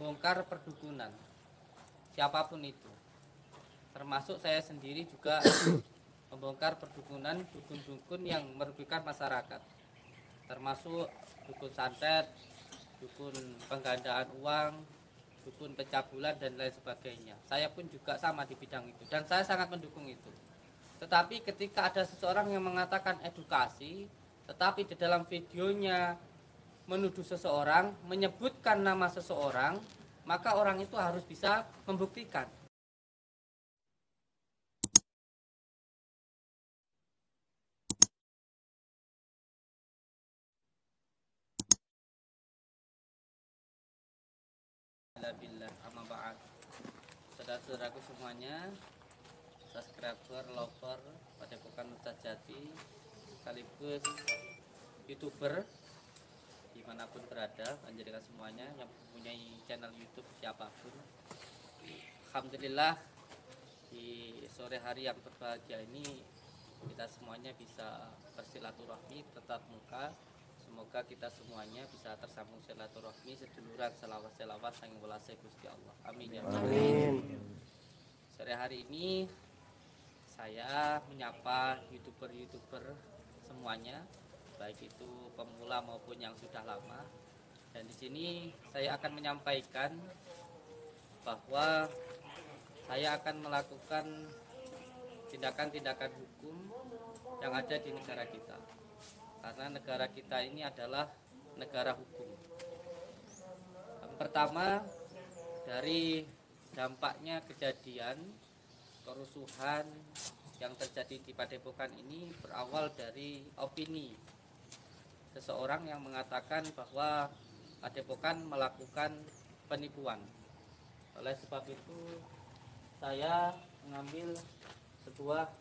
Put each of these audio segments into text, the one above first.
membongkar perdukunan siapapun itu, termasuk saya sendiri juga membongkar perdukunan dukun-dukun yang merugikan masyarakat, termasuk dukun santet, dukun penggandaan uang, dukun pencabulan dan lain sebagainya. Saya pun juga sama di bidang itu dan saya sangat mendukung itu. Tetapi ketika ada seseorang yang mengatakan edukasi, tetapi di dalam videonya menuduh seseorang, menyebutkan nama seseorang, maka orang itu harus bisa membuktikan. Alhamdulillah, amma ba'd. Saudara-saudaraku semuanya, subscriber, lover Padepokan Mustajati, sekaligus YouTuber dimanapun berada, panjenengan semuanya yang mempunyai channel YouTube siapapun. Alhamdulillah, di sore hari yang berbahagia ini kita semuanya bisa bersilaturahmi tetap muka. Semoga kita semuanya bisa tersambung silaturahmi seduluran selawat saking welasé Gusti Allah. Amin ya rabbal alamin. Sore hari ini saya menyapa YouTuber semuanya, baik itu pemula maupun yang sudah lama. Dan di sini saya akan menyampaikan bahwa saya akan melakukan tindakan-tindakan hukum yang ada di negara kita. Karena negara kita ini adalah negara hukum. Yang pertama, dari dampaknya kejadian kerusuhan yang terjadi di Padepokan ini berawal dari opini seseorang yang mengatakan bahwa Padepokan melakukan penipuan. Oleh sebab itu saya mengambil sebuah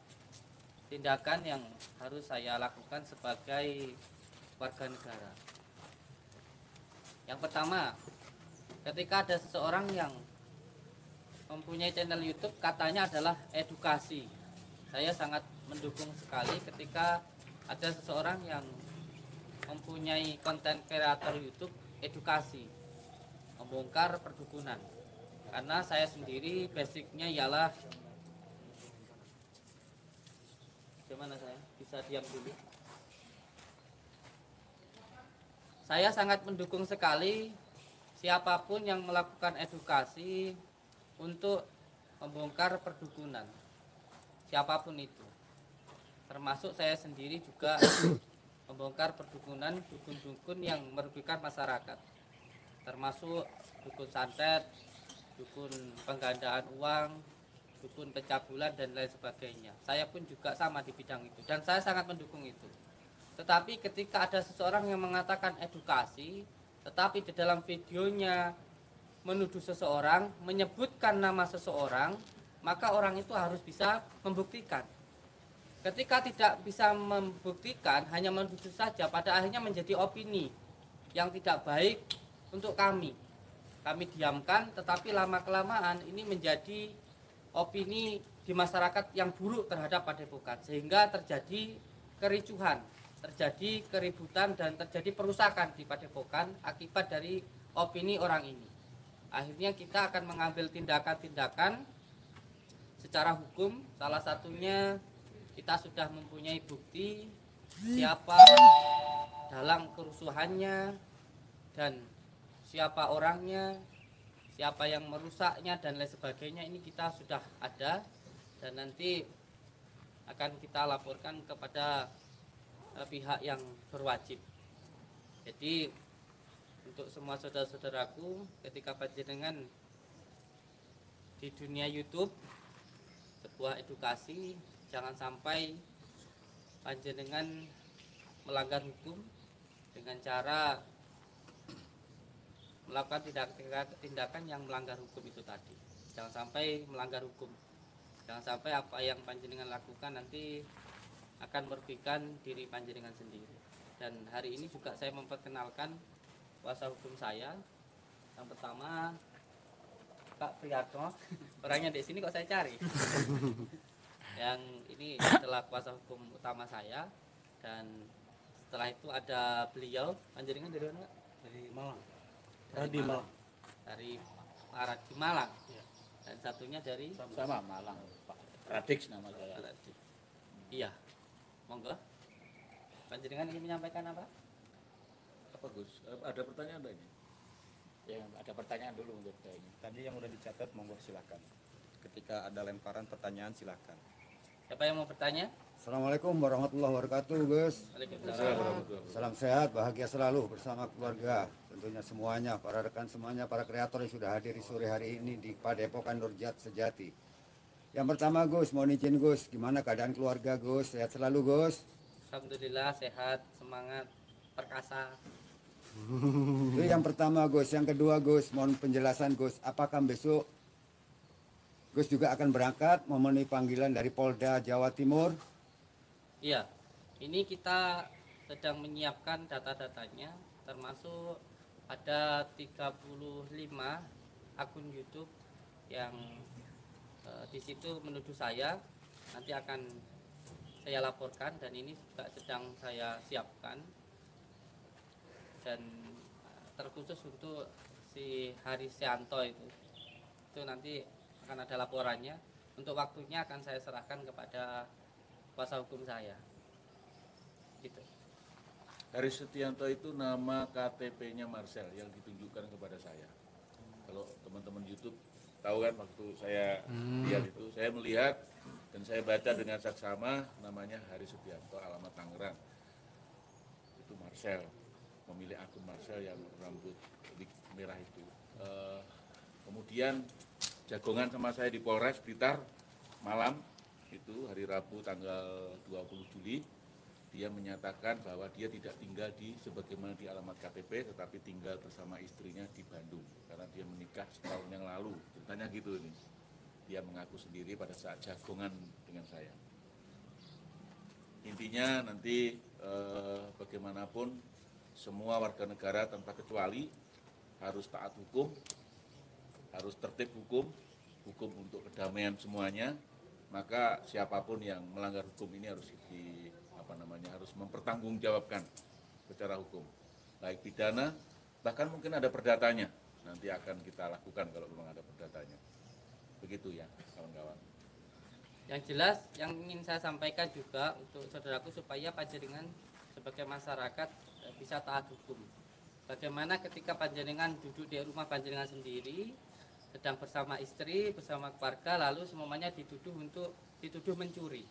tindakan yang harus saya lakukan sebagai warga negara. Yang pertama, ketika ada seseorang yang mempunyai channel YouTube katanya adalah edukasi, saya sangat mendukung sekali ketika ada seseorang yang mempunyai konten kreator YouTube edukasi, membongkar perdukunan. Karena saya sendiri basicnya ialah, gimana saya bisa diam dulu. Saya sangat mendukung sekali siapapun yang melakukan edukasi untuk membongkar perdukunan siapapun itu, termasuk saya sendiri juga membongkar perdukunan dukun-dukun yang merugikan masyarakat, termasuk dukun santet, dukun penggandaan uang, dukun pencabulan dan lain sebagainya. Saya pun juga sama di bidang itu dan saya sangat mendukung itu. Tetapi ketika ada seseorang yang mengatakan edukasi, tetapi di dalam videonya menuduh seseorang, menyebutkan nama seseorang, maka orang itu harus bisa membuktikan. Ketika tidak bisa membuktikan, hanya menuduh saja, pada akhirnya menjadi opini yang tidak baik untuk kami. Kami diamkan, tetapi lama-kelamaan ini menjadi opini di masyarakat yang buruk terhadap Padepokan, sehingga terjadi kericuhan, terjadi keributan dan terjadi perusakan di Padepokan akibat dari opini orang ini. Akhirnya kita akan mengambil tindakan-tindakan secara hukum. Salah satunya kita sudah mempunyai bukti siapa dalang kerusuhannya dan siapa orangnya, siapa yang merusaknya dan lain sebagainya. Ini kita sudah ada dan nanti akan kita laporkan kepada pihak yang berwajib. Jadi untuk semua saudara-saudaraku, ketika panjenengan di dunia YouTube sebuah edukasi, jangan sampai panjenengan melanggar hukum dengan cara melakukan tindakan yang melanggar hukum itu tadi. Jangan sampai melanggar hukum. Jangan sampai apa yang panjenengan lakukan nanti akan merugikan diri panjenengan sendiri. Dan hari ini juga saya memperkenalkan kuasa hukum saya. Yang pertama Pak Priyatno, orangnya di sini kok saya cari. Yang ini adalah kuasa hukum utama saya, dan setelah itu ada beliau. Panjenengan dari mana? Dari Malang. Dari Parad di Malang. Dan satunya dari sama Malang, Pak Radix nama saya. Iya, monggo. Panjenengan ingin menyampaikan apa? Apa Gus? Ada pertanyaan enggak ini? Ya, ada pertanyaan dulu untuk saya ini. Tadi yang udah dicatat, monggo silakan. Ketika ada lemparan pertanyaan silakan. Siapa yang mau bertanya? Assalamualaikum warahmatullahi wabarakatuh, Gus. Waalaikumsalam. Salam sehat, bahagia selalu bersama keluarga. Tentunya semuanya, para rekan semuanya, para kreator yang sudah hadir di sore hari ini di Padepokan Nurjat Sejati. Yang pertama, Gus, mohon izin Gus, gimana keadaan keluarga Gus? Sehat selalu Gus? Alhamdulillah sehat, semangat, perkasa. Itu yang pertama Gus. Yang kedua Gus, mohon penjelasan Gus, apakah besok Gus juga akan berangkat memenuhi panggilan dari Polda Jawa Timur? Iya, ini kita sedang menyiapkan data-datanya, termasuk ada 35 akun YouTube yang di situ menuduh saya. Nanti akan saya laporkan dan ini juga sedang saya siapkan. Dan terkhusus untuk si Harisianto itu nanti akan ada laporannya. Untuk waktunya akan saya serahkan kepada kuasa hukum saya. Gitu. Haris Setianto itu nama KTP-nya Marcel yang ditunjukkan kepada saya. Kalau teman-teman YouTube tahu kan, waktu saya lihat itu, saya melihat dan saya baca dengan saksama, namanya Haris Setianto, alamat Tangerang. Itu Marcel, memilih akun Marcel yang rambut merah itu. Kemudian jagongan sama saya di Polres Blitar malam itu hari Rabu tanggal 20 Juli, dia menyatakan bahwa dia tidak tinggal di sebagaimana di alamat KTP, tetapi tinggal bersama istrinya di Bandung karena dia menikah setahun yang lalu. Ceritanya gitu ini. Dia mengaku sendiri pada saat jagongan dengan saya. Intinya nanti bagaimanapun semua warga negara tanpa kecuali harus taat hukum, harus tertib hukum, hukum untuk kedamaian semuanya. Maka siapapun yang melanggar hukum ini harus harus mempertanggungjawabkan secara hukum, baik pidana, bahkan mungkin ada perdatanya. Nanti akan kita lakukan kalau memang ada perdatanya. Begitu ya, kawan-kawan. Yang jelas, yang ingin saya sampaikan juga untuk saudaraku supaya panjenengan sebagai masyarakat bisa taat hukum. Bagaimana ketika panjenengan duduk di rumah panjenengan sendiri, sedang bersama istri, bersama keluarga, lalu semuanya dituduh mencuri.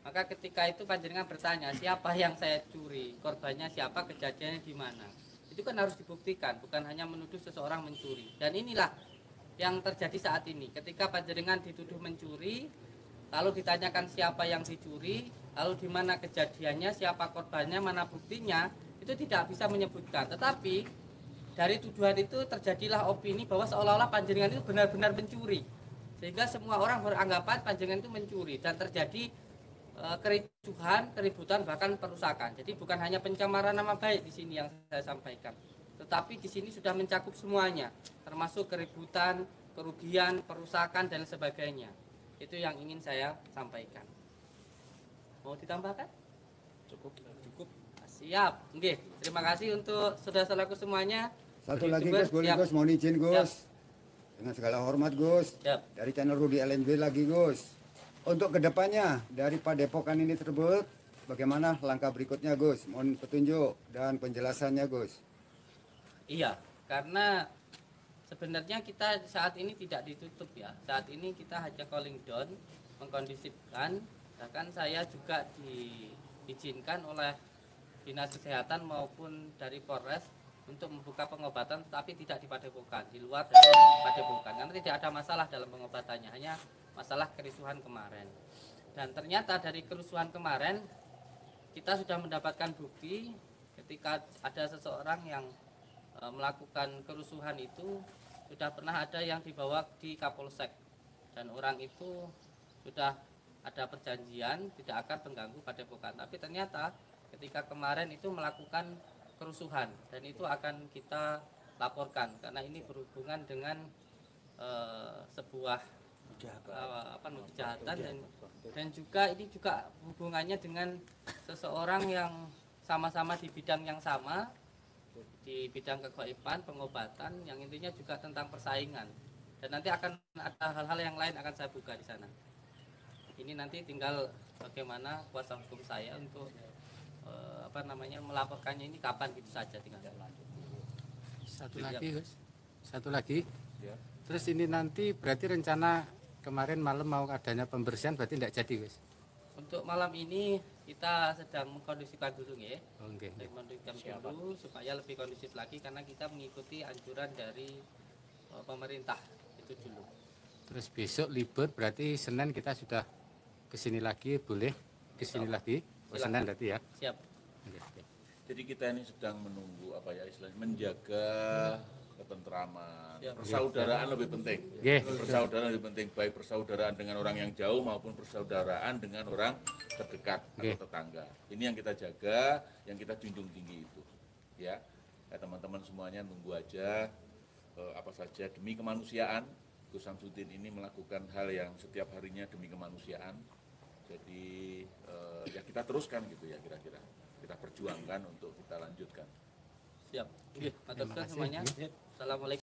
Maka ketika itu panjenengan bertanya, siapa yang saya curi, korbannya siapa, kejadiannya di mana. Itu kan harus dibuktikan, bukan hanya menuduh seseorang mencuri. Dan inilah yang terjadi saat ini. Ketika panjenengan dituduh mencuri, lalu ditanyakan siapa yang dicuri, lalu di mana kejadiannya, siapa korbannya, mana buktinya, itu tidak bisa menyebutkan. Tetapi dari tuduhan itu terjadilah opini bahwa seolah-olah panjenengan itu benar-benar mencuri. Sehingga semua orang beranggapan panjenengan itu mencuri dan terjadi kericuhan, keributan, bahkan perusakan. Jadi bukan hanya pencemaran nama baik di sini yang saya sampaikan, tetapi di sini sudah mencakup semuanya, termasuk keributan, kerugian, perusakan dan sebagainya. Itu yang ingin saya sampaikan. Mau ditambahkan? Cukup. Siap. Oke, terima kasih untuk saudara-saudaraku semuanya. Satu lagi Gus, boleh Gus, mohon izin Gus. Dengan segala hormat Gus, Siap. dari channel Rudi LNB lagi Gus. Untuk kedepannya dari Padepokan ini tersebut, bagaimana langkah berikutnya Gus? Mohon petunjuk dan penjelasannya Gus. Iya, karena sebenarnya kita saat ini tidak ditutup ya. Saat ini kita hanya calling down, mengkondisifkan. Bahkan saya juga diizinkan oleh Dinas Kesehatan maupun dari Polres untuk membuka pengobatan, tetapi tidak di Padepokan, di luar dari Padepokan. Karena tidak ada masalah dalam pengobatannya, hanya masalah kerusuhan kemarin. Dan ternyata dari kerusuhan kemarin kita sudah mendapatkan bukti ketika ada seseorang yang melakukan kerusuhan itu sudah pernah ada yang dibawa di Kapolsek, dan orang itu sudah ada perjanjian tidak akan mengganggu Padepokan. Tapi ternyata ketika kemarin itu melakukan kerusuhan, dan itu akan kita laporkan karena ini berhubungan dengan sebuah kejahatan dan juga ini juga hubungannya dengan seseorang yang sama-sama di bidang yang sama, di bidang kegoiban, pengobatan, yang intinya juga tentang persaingan. Dan nanti akan ada hal-hal yang lain akan saya buka di sana. Ini nanti tinggal bagaimana kuasa hukum saya untuk melaporkannya ini kapan gitu saja, tinggal lanjut. Satu lagi, Gus. Satu lagi. Ya. Terus ini nanti berarti rencana kemarin malam mau adanya pembersihan berarti tidak jadi, Gus? Untuk malam ini kita sedang mengkondisikan dulu ya. Oke. Mengkondisikan dulu supaya lebih kondusif lagi karena kita mengikuti anjuran dari pemerintah itu dulu. Terus besok libur berarti Senin kita sudah kesini lagi, boleh kesini lagi? Oh, Silakan. Senin berarti ya? Siap. Oke. Jadi kita ini sedang menunggu apa ya istilahnya menjaga ketentraman, Ya. persaudaraan lebih penting. Oke. Persaudaraan lebih penting, baik persaudaraan dengan orang yang jauh maupun persaudaraan dengan orang terdekat Oke. atau tetangga. Ini yang kita jaga, yang kita junjung tinggi itu. Ya, teman-teman semuanya tunggu aja apa saja demi kemanusiaan. Gus Samsudin ini melakukan hal yang setiap harinya demi kemanusiaan. Jadi ya kita teruskan gitu ya kira-kira. Kita perjuangkan untuk kita lanjutkan. Siap. Nggih, matur Terima nuwun kasih. semuanya. Assalamualaikum.